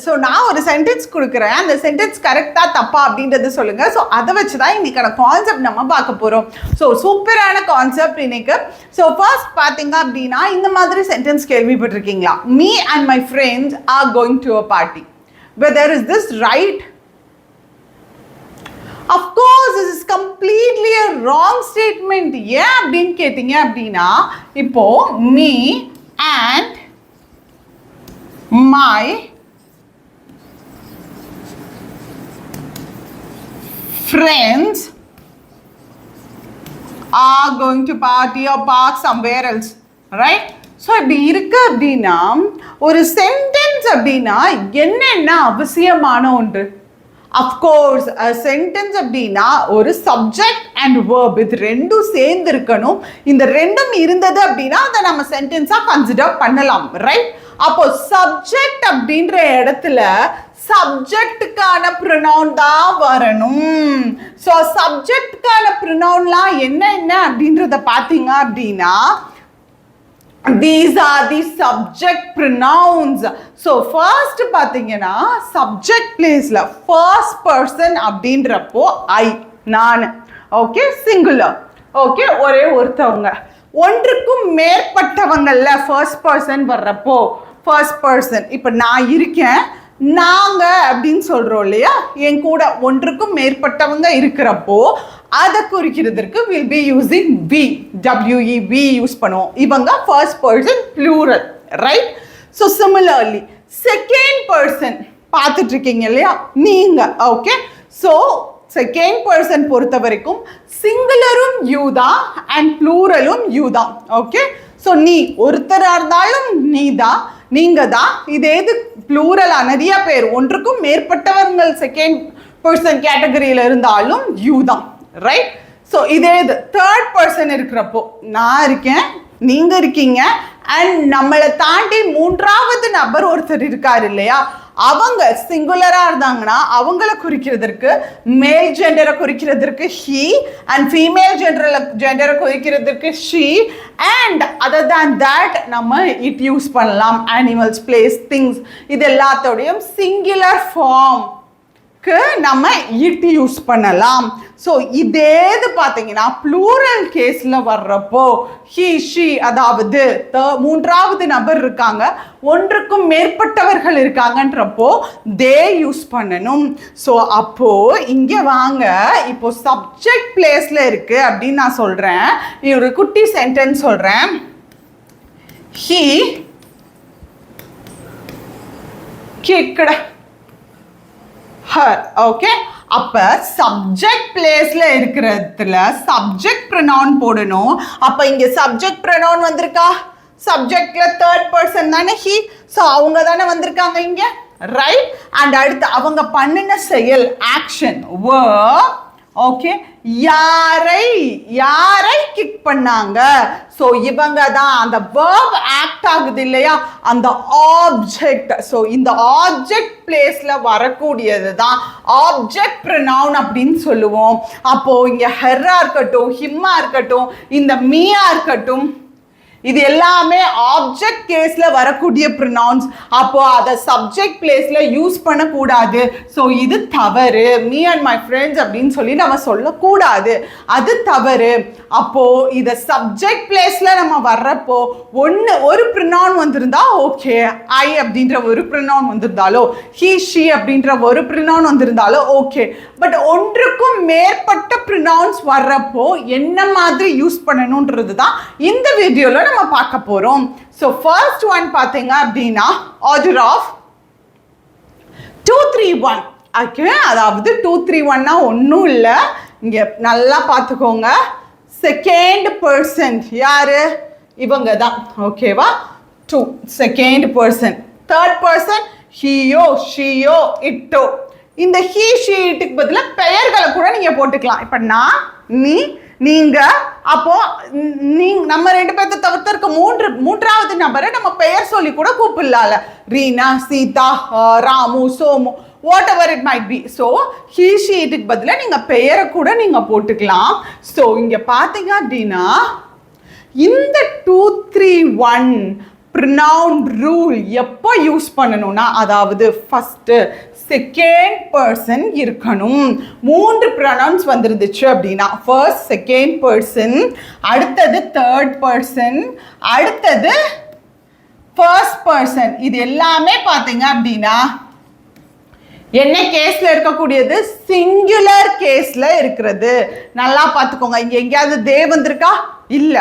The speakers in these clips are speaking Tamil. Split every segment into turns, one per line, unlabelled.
ஸோ நான் ஒரு சென்டென்ஸ் கொடுக்குறேன், அந்த சென்டென்ஸ் கரெக்டாக தப்பா அப்படின்றது சொல்லுங்கள். ஸோ அதை வச்சு தான் இன்னைக்கான கான்செப்ட் நம்ம பார்க்க போகிறோம். ஸோ சூப்பரான கான்செப்ட் இன்னைக்கு. ஸோ ஃபர்ஸ்ட் பார்த்தீங்க அப்படின்னா இந்த மாதிரி சென்டென்ஸ் கேள்விப்பட்டிருக்கீங்களா? Me and my friends are going to a party. Whether is this right? Of course, this is completely a wrong statement. ஏன் அப்படின்னு கேட்டீங்க அப்படின்னா, இப்போ me and my friends are going to party or park somewhere else, right? So இப்படி இருக்கு அப்படின்னா ஒரு சென்டென்ஸ் அப்படின்னா என்னென்ன அவசியமான ஒன்று? அஃப்கோர்ஸ் சென்டென்ஸ் அப்படின்னா ஒரு சப்ஜெக்ட் அண்ட் வேர்ப் இது ரெண்டும் சேர்ந்து இருக்கணும். இந்த ரெண்டும் இருந்தது அப்படின்னா அதை நம்ம சென்டென்ஸாக கன்சிடர் பண்ணலாம், ரைட்? அப்போ சப்ஜெக்ட் அப்படின்ற இடத்துல சப்ஜெக்டுக்கான ப்ரொனவுன் தான் வரணும். ஸோ சப்ஜெக்டுக்கான ப்ரொனவுன்லாம் என்ன அப்படின்றத பார்த்தீங்க அப்படின்னா these are the subject pronouns. So first பாத்தீங்கன்னா subject placeல first person அப்படின்றப்போ I நான், ஓகே, சிங்குலர், ஓகே, ஒரே ஒருத்தவங்க. ஒன்றுக்கும் மேற்பட்டவங்கள்ல first person வர்றப்போ first person, இப்போ நான் இருக்கேன், நாங்க அப்படின்னு சொல்றோம் இல்லையா? என் கூட ஒன்றுக்கும் மேற்பட்டவங்க இருக்கிறப்போ அதை குறிக்கிறதுக்கு will be using we, WE, we use பண்ணுவோம். இவங்க first person plural, right? So similarly second person பார்த்துட்டு இருக்கீங்க இல்லையா நீங்க, ஓகே? ஸோ செகண்ட் பர்சன் பொறுத்த வரைக்கும் சிங்குலரும் யூ தான் அண்ட் ப்ளூரலும் யூ தான், ஓகே? ஸோ நீ ஒருத்தராக இருந்தாலும் நீ தான், நீங்க தான். இது எது ப்ளூரலா? நிறைய பேர், ஒன்றுக்கும் மேற்பட்டவர்கள் செகண்ட் பர்சன் கேட்டகரியில இருந்தாலும் யூ தான், ரைட்? ஸோ இதே இது தேர்ட் பர்சன் இருக்கிறப்போ நான் இருக்கேன், நீங்க இருக்கீங்க, அண்ட் நம்மளை தாண்டி மூன்றாவது நபர் ஒருத்தர் இருக்காரு இல்லையா? அவங்க சிங்குலரா இருந்தாங்கன்னா அவங்கள குறிக்கிறதுக்கு மேல் ஜெண்டரை குறிக்கிறதுக்கு ஹி, அண்ட் ஃபீமேல் ஜெண்டரை குறிக்கிறதுக்கு she, and other than that நம்ம இட் யூஸ் பண்ணலாம். அனிமல்ஸ், பிளேஸ், திங்ஸ், இது எல்லாத்தோடையும் சிங்குலர் ஃபார்ம்க்கு நம்ம இட் யூஸ் பண்ணலாம். ஸோ இதேது பார்த்தீங்கன்னா ப்ளூரல் கேஸில் வர்றப்போ ஹி, ஷி, அதாவது மூன்றாவது நபர் இருக்காங்க, ஒன்றுக்கும் மேற்பட்டவர்கள் இருக்காங்கன்றப்போ தே யூஸ் பண்ணணும். ஸோ அப்போ இங்கே வாங்க, இப்போ சப்ஜெக்ட் பிளேஸில் இருக்கு அப்படின்னு நான் சொல்கிறேன். ஒரு குட்டி சென்டென்ஸ் சொல்கிறேன். He kicked her, okay? அப்ப சப்ஜெக்ட் பிளேஸ்ல இருக்கிறதுல சப்ஜெக்ட் ப்ரொனவுன் போடணும். அப்ப இங்க சப்ஜெக்ட் ப்ரொனவுன் வந்திருக்கா? சப்ஜெக்ட்ல தேர்ட் பர்சன் தானே ஹி, ஸோ அவங்க தானே வந்திருக்காங்க இங்க, ரைட்? அண்ட் அடுத்து அவங்க பண்ணின செயல் ஆக்ஷன் வேர்ப், ஓகே? யாரை கிக் பண்ணாங்க? ஸோ இவங்க தான், அந்த வேர்ப் ஆக்ட் ஆகுது இல்லையா, அந்த ஆப்ஜெக்ட். ஸோ இந்த ஆப்ஜெக்ட் பிளேஸ்ல வரக்கூடியது தான் ஆப்ஜெக்ட் ப்ரொனவுன் அப்படின்னு சொல்லுவோம். அப்போ இங்க ஹெர்ரா இருக்கட்டும், ஹிம்மா இருக்கட்டும், இந்த மீயா இருக்கட்டும், இது எல்லாமே ஆப்ஜெக்ட் கேஸ்ல வரக்கூடிய ப்ரொனவுன்ஸ். அப்போ அதை சப்ஜெக்ட் பிளேஸ்ல யூஸ் பண்ணக்கூடாது. ஸோ இது தவறு. மீ அண்ட் மை ஃப்ரெண்ட்ஸ் அப்படின்னு சொல்லி நம்ம சொல்லக்கூடாது, அது தவறு. அப்போ இதை சப்ஜெக்ட் பிளேஸ்ல நம்ம வர்றப்போ ஒரு ப்ரொனவுன் வந்திருந்தா ஓகே, ஐ அப்படின்ற ஒரு ப்ரொனவுன் வந்திருந்தாலோ, ஹி, ஷி அப்படின்ற ஒரு ப்ரொனவுன் வந்திருந்தாலோ ஓகே. பட் ஒன்றுக்கும் மேற்பட்ட ப்ரொனவுன்ஸ் வர்றப்போ என்ன மாதிரி யூஸ் பண்ணணும்ன்றது தான் இந்த வீடியோல நம்ம பார்க்க போறோம். சோ ஃபர்ஸ்ட் ஒன் பாத்தீங்க அப்படின்னா ஆர்டர் ஆஃப் 2-3-1, ஓகே? அதாவது 2-3-1னா ஒன்றும் இல்லை, இங்க நல்லா பார்த்துக்கோங்க. செகண்ட் பர்சன் யாரு? இவங்க தான், ஓகேவா? 2 செகண்ட் பர்சன். Third person ஹியோ, ஷியோ, இட்டோ. இந்த ஹி, ஷி, இட்டுக்கு பதிலாக பெயர்களை கூட நீங்க போட்டுக்கலாம். இப்ப நான், நீ, நீங்க, அப்போ நம்ம ரெண்டு பேர்த்த தவிர்த்து இருக்க மூன்றாவது நபரை நம்ம பெயர் சொல்லி கூட கூப்பிடலாம்ல. Reena, Seetha, Ramu, Somu, whatever it might be. So he, she, இட்டுக்கு பதிலாக நீங்க பெயரை கூட நீங்க போட்டுக்கலாம். ஸோ இங்க பாத்தீங்க அப்படின்னா இந்த 2-3-1 pronoun rule எப்போ யூஸ் பண்ணணும்னா, அதாவது ஃபர்ஸ்ட் செகண்ட் பர்சன் இருக்கணும். 3 ப்ரொனவுன்ஸ் வந்துருந்துச்சு அப்படின்னா ஃபர்ஸ்ட் செகண்ட் பர்சன், அடுத்தது தேர்ட் பர்சன், அடுத்தது ஃபர்ஸ்ட் பர்சன். இது எல்லாமே பார்த்தீங்க அப்படின்னா என்ன கேஸ்ல இருக்கக்கூடியது? சிங்குலர் கேஸ்ல இருக்கிறது. நல்லா பார்த்துக்கோங்க. இங்க எங்கேயாவது தே வந்திருக்கா? இல்ல.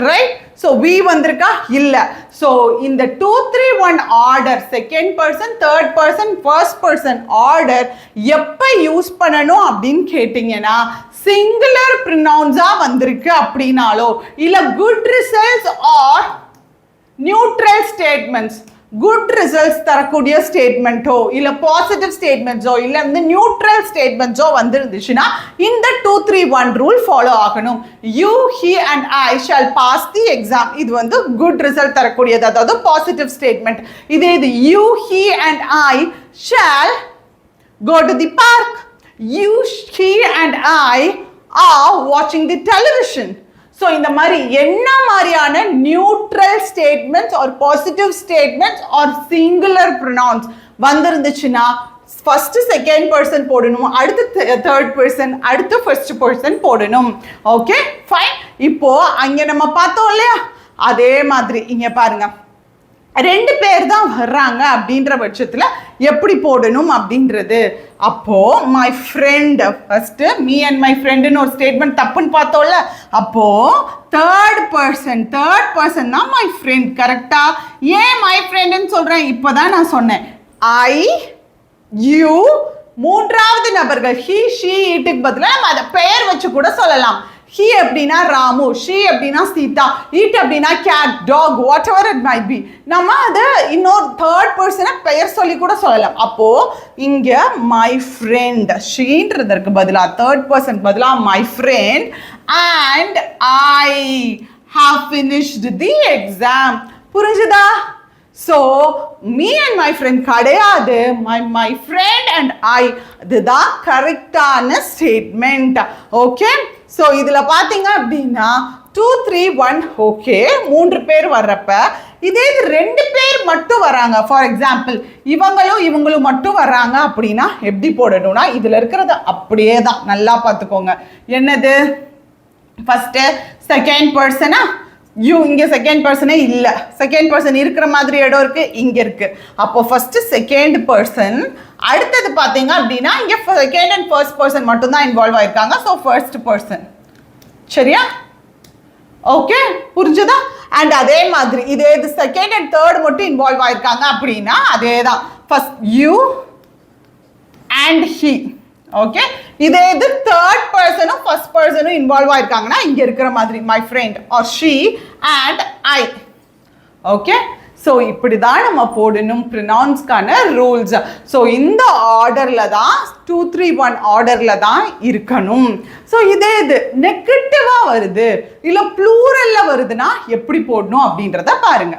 ரைட்? ஸோ வி வந்திருக்கா? இல்ல. ஸோ இந்த 2 3 1 order, second person, third person, first person order எப்போ யூஸ் பண்ணணும் அப்படின்னு கேட்டீங்கன்னா, சிங்குலர் ப்ரொனவுன்ஸா வந்திருக்கு அப்படின்னாலோ, இல்ல good results R neutral statements, good results தரக்கூடிய ஸ்டேட்மெண்ட்டோ இல்ல பாசிட்டிவ் ஸ்டேட்மெண்ட்ஸோ இல்ல வந்து நியூட்ரல் ஸ்டேட்மெண்ட்ஸோ வந்துருந்துச்சுன்னா இந்த 2 3 1 ரூல் ஃபாலோ ஆகணும். You, he and I shall pass the exam. இது வந்து குட் ரிசல்ட் தரக்கூடியது, அதாவது பாசிட்டிவ் ஸ்டேட்மெண்ட். இதே இது you, he and I shall go to the park. You, he and I are வாட்சிங் தி டெலிவிஷன். ஸோ இந்த மாதிரி என்ன மாதிரியான neutral statements or positive statements or singular pronouns வந்திருந்துச்சுன்னா ஃபர்ஸ்ட் செகண்ட் பர்சன் போடணும், அடுத்து தேர்ட் பர்சன், அடுத்து ஃபர்ஸ்ட் பர்சன் போடணும். Okay fine. இப்போ அங்கே நம்ம பார்த்தோம் இல்லையா, அதே மாதிரி இங்கே பாருங்க, 2 பேர் தான் வர்றாங்க அப்படின்ற பட்சத்தில் எப்படி போடணும் அப்படின்றது. அப்போ my friend, first me and my ஃப்ரெண்டுன்னு ஒரு ஸ்டேட்மெண்ட் தப்புன்னு பார்த்தோம்ல, அப்போ தேர்ட் பர்சன் தான் மை ஃப்ரெண்ட். கரெக்டா? ஏன் மை ஃப்ரெண்டுன்னு சொல்றேன்? இப்போதான் நான் சொன்னேன் ஐ, யூ, மூன்றாவது நபர்கள் ஹி, ஷி, இட்டுக்கு பதிலாக நம்ம அதை பெயர் வச்சு கூட சொல்லலாம். he அப்படின்னா ராமு, she அப்படின்னா சீதா, it அப்படின்னா cat, dog, whatever it might be. நம்ம அதை இன்னொரு தேர்ட் பர்சனை பெயர் சொல்லி கூட சொல்லலாம். அப்போ இங்க my friend, sheன்றதற்கு பதிலா தேர்ட் பர்சன் பதிலா my friend and I have finished the exam. புரிஞ்சுதா? So me and my friend கிடையாது, my friend and I. இதுதான் கரெக்டான ஸ்டேட்மெண்ட். ஓகே, ஸோ இதில் பார்த்தீங்க அப்படின்னா 2 3 1 ஓகே, 3 பேர் வர்றப்ப இதே 2 பேர் மட்டும் வராங்க, ஃபார் எக்ஸாம்பிள் இவங்களும் மட்டும் வர்றாங்க அப்படின்னா எப்படி போடணும்னா, இதில் இருக்கிறது அப்படியே தான். நல்லா பார்த்துக்கோங்க. என்னது? ஃபர்ஸ்ட் செகண்ட் பர்சனா, யூ, இங்க செகண்ட் பர்சனே இல்ல, செகண்ட் பர்சன் இருக்கிற மாதிரி இடம் இருக்கு, இங்க இருக்கு. அப்போ ஃபர்ஸ்ட் செகண்ட் பர்சன், அடுத்தது பாத்தீங்க அப்படின்னா இங்க செகண்ட் அண்ட் ஃபர்ஸ்ட் பர்சன் மட்டும் தான் இன்வால்வ் ஆயிருக்காங்க. So first person. சரியா? ஓகே, புரிஞ்சுதா? அண்ட் அதே மாதிரி இதே இது செகண்ட் அண்ட் தேர்ட் மட்டும் இன்வால்வ் ஆயிருக்காங்க அப்படின்னா அதே தான். First you and he. Okay, இதே இது தேர்ட் பர்சனும் ஃபர்ஸ்ட் பர்சனும் இன்வால்வ் ஆயிருக்காங்கன்னா இங்க இருக்கிற மாதிரி my friend or she and I. Okay, so இப்படி தான் நம்ம போடணும் ப்ரொனவுன்ஸ்க்கான ரூல்ஸ். ஸோ இந்த ஆர்டர்ல தான் 2 3 1 ஆர்டர்ல தான் இருக்கணும். ஸோ இதே இது நெகட்டிவா வருது இல்ல ப்ளூரல்ல வருதுன்னா எப்படி போடணும் அப்படின்றத பாருங்க.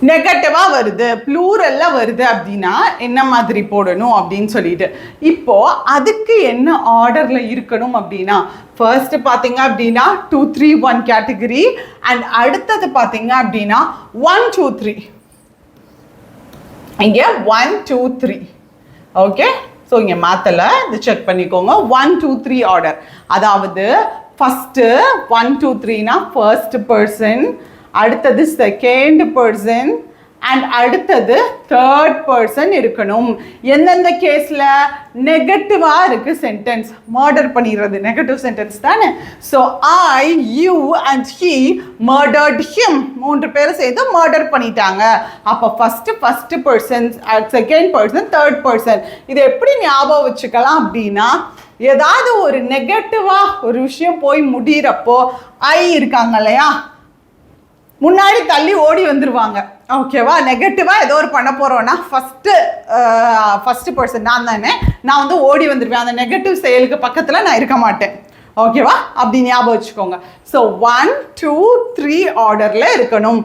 நெகட்டிவா வருது, ப்ளூரல்ல வருது அப்படின்னா என்ன மாதிரி போடணும் அப்படின்னு சொல்லிட்டு, இப்போ அதுக்கு என்ன ஆர்டர்ல இருக்கணும் அப்படின்னா, ஃபர்ஸ்ட் பாத்தீங்க அப்படின்னா 2 3 1 கேட்டகரி அண்ட் அடுத்தது பாத்தீங்க அப்படின்னா 1 2 3. இங்க 1 2 3. ஓகே, ஸோ இங்க மாத்தல, இது செக் பண்ணிக்கோங்க. 1 2 3 ஆர்டர், அதாவது ஃபர்ஸ்ட் 1 2 3னா ஃபர்ஸ்ட் பர்சன், அடுத்தது செகண்ட் பர்சன் அண்ட் அடுத்தது தேர்ட் பர்சன் இருக்கணும். எந்தெந்த கேஸ்ல நெகட்டிவா இருக்கு சென்டென்ஸ், மர்டர் பண்ணிடுறது நெகட்டிவ் சென்டென்ஸ் தானே. So I, you and he murdered him, 3 பேரும் சேர்ந்து மர்டர் பண்ணிட்டாங்க. அப்போ first person, second person, third person. இதை எப்படி ஞாபகம் வச்சுக்கலாம் அப்படின்னா, ஏதாவது ஒரு நெகட்டிவா ஒரு விஷயம் போய் முடிகிறப்போ ஐ இருக்காங்க இல்லையா, முன்னாடி தள்ளி ஓடி வந்துருவாங்க. ஓகேவா? நெகட்டிவா ஏதோ ஒரு பண்ண போறோம்னா ஃபர்ஸ்ட் பர்சன் நான் தானே, நான் வந்து ஓடி வந்துருவேன், அந்த நெகட்டிவ் செயலுக்கு பக்கத்துல நான் இருக்க மாட்டேன். ஓகேவா? அப்படி ஞாபகம் வச்சுக்கோங்க. ஸோ 1 2 3 ஆர்டர்ல இருக்கணும்.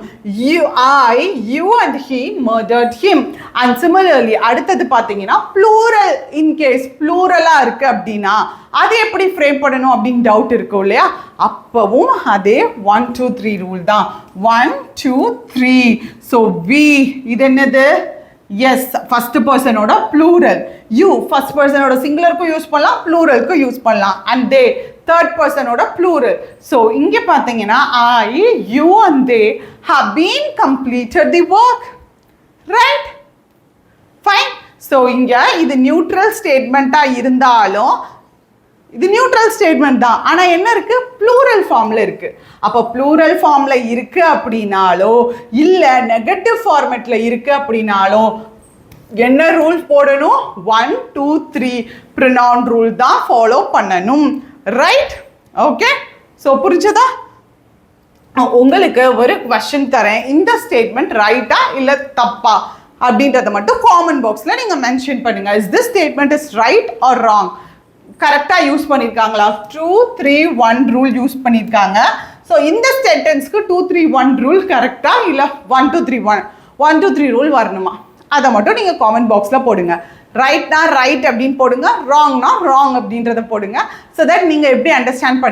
You and he murdered him. And similarly அடுத்தது பார்த்தீங்கன்னா ப்ளூரல், இன்கேஸ் ப்ளூரலா இருக்கு அப்படின்னா அது எப்படி ஃப்ரேம் பண்ணணும் அப்படின்னு டவுட் இருக்கும் இல்லையா, அப்பவும் அதே 1 2 3 ரூல் தான். 1 2 3. So we இது என்னது? Yes, first person ஓட plural. You first person ஓட singularக்கும் யூஸ் பண்ணலாம், pluralக்கும் யூஸ் பண்ணலாம். And they third person ஓட plural. So இங்க பாத்தீங்கன்னா I, you and they have been completed the work. Right? Fine. So இங்க இது நியூட்ரல் ஸ்டேட்மெண்ட்டா இருந்தாலும் இது நியூட்ரல் ஸ்டேட்மெண்ட் தான். ஆனா என்ன இருக்கு? ப்ளூரல் ஃபார்ம்ல இருக்கு. அப்போ ப்ளூரல் ஃபார்ம்ல இருக்கு அப்படினாலோ இல்ல நெகட்டிவ் ஃபார்மேட்ல இருக்கு அப்படினாலோ என்ன ரூல் போடணும்? 1 2 3 ப்ரோனவுன் ரூல் தான் ஃபாலோ பண்ணணும். ரைட்? ஓகே. ஸோ புரிஞ்சதா? உங்களுக்கு ஒரு क्वेश्चन தரேன். இந்த ஸ்டேட்மெண்ட் ரைட்டா இல்ல தப்பா அப்படின்றத மட்டும் காமெண்ட் பாக்ஸ்ல நீங்க மென்ஷன் பண்ணுங்க. Is this statement is right or wrong? கரெக்டாக யூஸ் பண்ணியிருக்காங்களா? 2 3 1 ரூல் யூஸ் பண்ணியிருக்காங்க. ஸோ இந்த சென்டென்ஸ்க்கு 2 3 1 ரூல் கரெக்டாக இல்லை 1 2 3 1 2 3 ரூல் வரணுமா? அதை மட்டும் நீங்கள் காமெண்ட் பாக்ஸில் போடுங்க. ரைட்னா ரைட் அப்படின்னு போடுங்க, ராங்னா ராங் அப்படின்றத போடுங்க. ஸோ தட் நீங்கள் எப்படி அண்டர்ஸ்டாண்ட்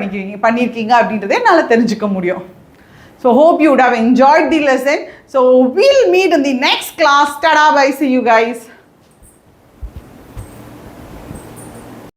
பண்ணியிருக்கீங்க அப்படின்றதே என்னால் தெரிஞ்சுக்க முடியும். So hope you would have enjoyed the lesson. So we'll meet in the next class. Tada, bye, see you guys.